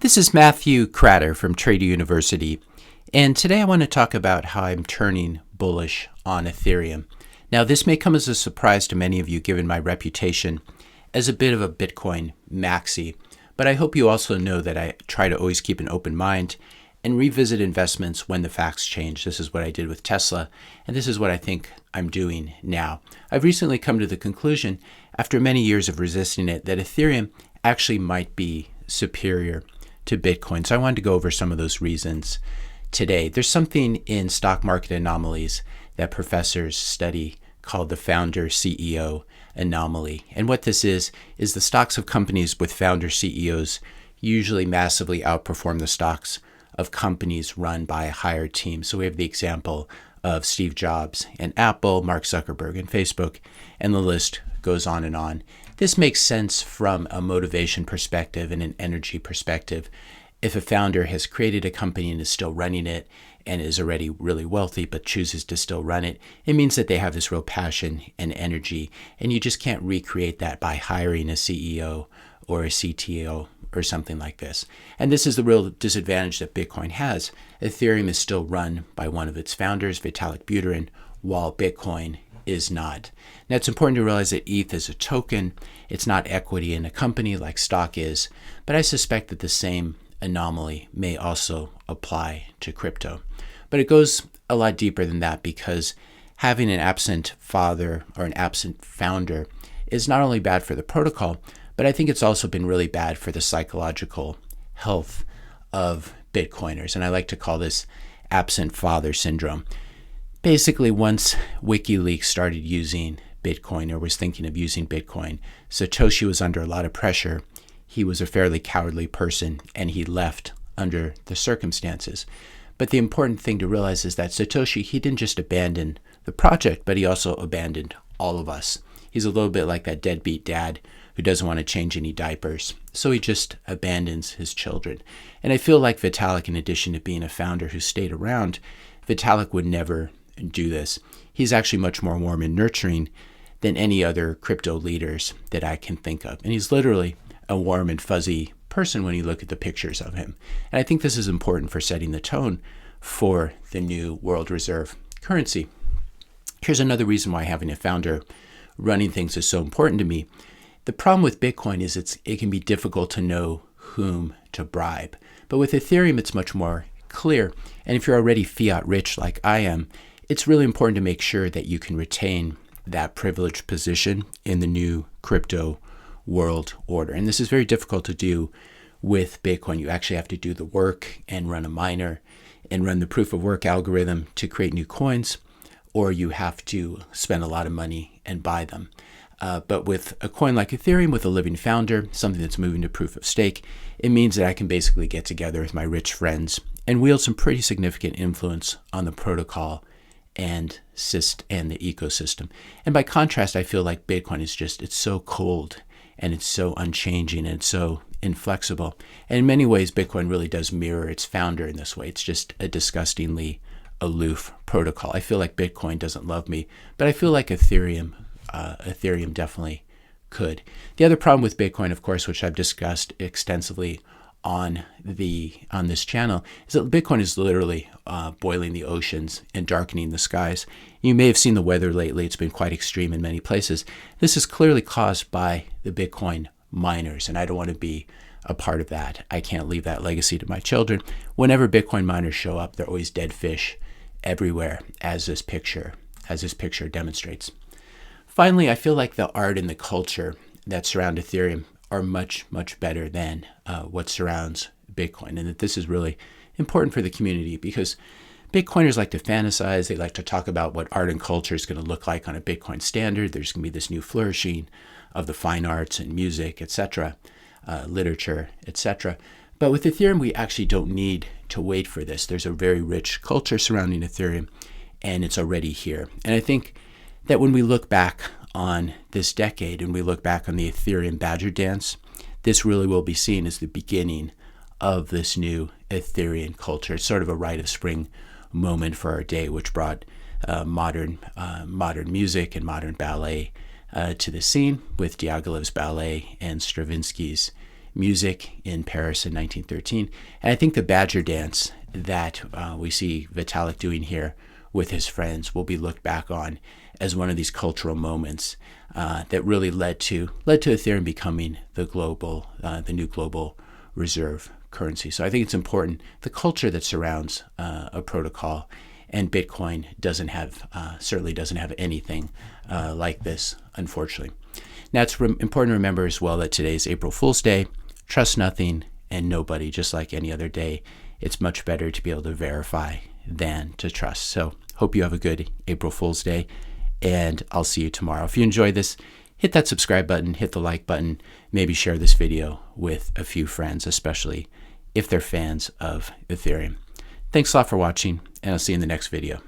This is Matthew Cratter from Trader University, and today I want to talk about how I'm turning bullish on Ethereum. Now, this may come as a surprise to many of you given my reputation as a bit of a Bitcoin maxi, but I hope you also know that I try to always keep an open mind and revisit investments when the facts change. This is what I did with Tesla, and this is what I think I'm doing now. I've recently come to the conclusion, after many years of resisting it, that Ethereum actually might be superior to Bitcoin. So I wanted to go over some of those reasons today. There's something in stock market anomalies that professors study called the Founder CEO Anomaly. And what this is the stocks of companies with founder CEOs usually massively outperform the stocks of companies run by a hired team. So we have the example of Steve Jobs and Apple, Mark Zuckerberg and Facebook, and the list goes on and on. This makes sense from a motivation perspective and an energy perspective. If a founder has created a company and is still running it and is already really wealthy but chooses to still run it, it means that they have this real passion and energy, and you just can't recreate that by hiring a CEO or a CTO or something like this. And this is the real disadvantage that Bitcoin has. Ethereum is still run by one of its founders, Vitalik, while Bitcoin is not. Now, it's important to realize that ETH is a token. It's not equity in a company like stock is, but I suspect that the same anomaly may also apply to crypto. But it goes a lot deeper than that, because having an absent father or an absent founder is not only bad for the protocol, but I think it's also been really bad for the psychological health of Bitcoiners. And I like to call this absent father syndrome. Basically, once WikiLeaks started using Bitcoin or was thinking of using Bitcoin, Satoshi was under a lot of pressure. He was a fairly cowardly person, and he left under the circumstances. But the important thing to realize is that Satoshi, he didn't just abandon the project, but he also abandoned all of us. He's a little bit like that deadbeat dad who doesn't want to change any diapers. So he just abandons his children. And I feel like Vitalik, in addition to being a founder who stayed around, Vitalik would never do this. He's actually much more warm and nurturing than any other crypto leaders that I can think of. And he's literally a warm and fuzzy person when you look at the pictures of him. And I think this is important for setting the tone for the new world reserve currency. Here's another reason why having a founder running things is so important to me. The problem with Bitcoin is it can be difficult to know whom to bribe. But with Ethereum, it's much more clear. And if you're already fiat rich like I am, it's really important to make sure that you can retain that privileged position in the new crypto world order. And this is very difficult to do with Bitcoin. You actually have to do the work and run a miner and run the proof of work algorithm to create new coins, or you have to spend a lot of money and buy them. But with a coin like Ethereum, with a living founder, something that's moving to proof of stake, it means that I can basically get together with my rich friends and wield some pretty significant influence on the protocol and the ecosystem. And by contrast, I feel like Bitcoin is it's so cold and it's so unchanging and it's so inflexible. And in many ways, Bitcoin really does mirror its founder in this way. It's just a disgustingly aloof protocol. I feel like Bitcoin doesn't love me, but I feel like Ethereum definitely could. The other problem with Bitcoin, of course, which I've discussed extensively on this channel, is that Bitcoin is literally boiling the oceans and darkening the skies. You may have seen the weather lately. It's been quite extreme in many places. This is clearly caused by the Bitcoin miners, and I don't want to be a part of that. I can't leave that legacy to my children. Whenever Bitcoin miners show up, they're always dead fish everywhere, as this picture demonstrates. Finally, I feel like the art and the culture that surround Ethereum are much, much better than what surrounds Bitcoin, and that this is really important for the community, because Bitcoiners like to fantasize. They like to talk about what art and culture is going to look like on a Bitcoin standard. There's going to be this new flourishing of the fine arts and music, etc., literature, etc. But with Ethereum, we actually don't need to wait for this. There's a very rich culture surrounding Ethereum, and it's already here. And I think that when we look back on this decade and we look back on the Ethereum Badger Dance, this really will be seen as the beginning of this new Ethereum culture. It's sort of a rite of spring moment for our day, which brought modern music and modern ballet to the scene with Diaghilev's ballet and Stravinsky's music in Paris in 1913. And I think the Badger dance that we see Vitalik doing here with his friends will be looked back on as one of these cultural moments that really led to Ethereum becoming the new global reserve currency. So I think it's important, the culture that surrounds a protocol, and Bitcoin certainly doesn't have anything like this, unfortunately. Now, it's important to remember as well that today is April Fool's Day. Trust nothing and nobody, just like any other day. It's much better to be able to verify than to trust. So hope you have a good April Fool's Day, and I'll see you tomorrow. If you enjoyed this, hit that subscribe button, hit the like button, maybe share this video with a few friends, especially if they're fans of Ethereum. Thanks a lot for watching, and I'll see you in the next video.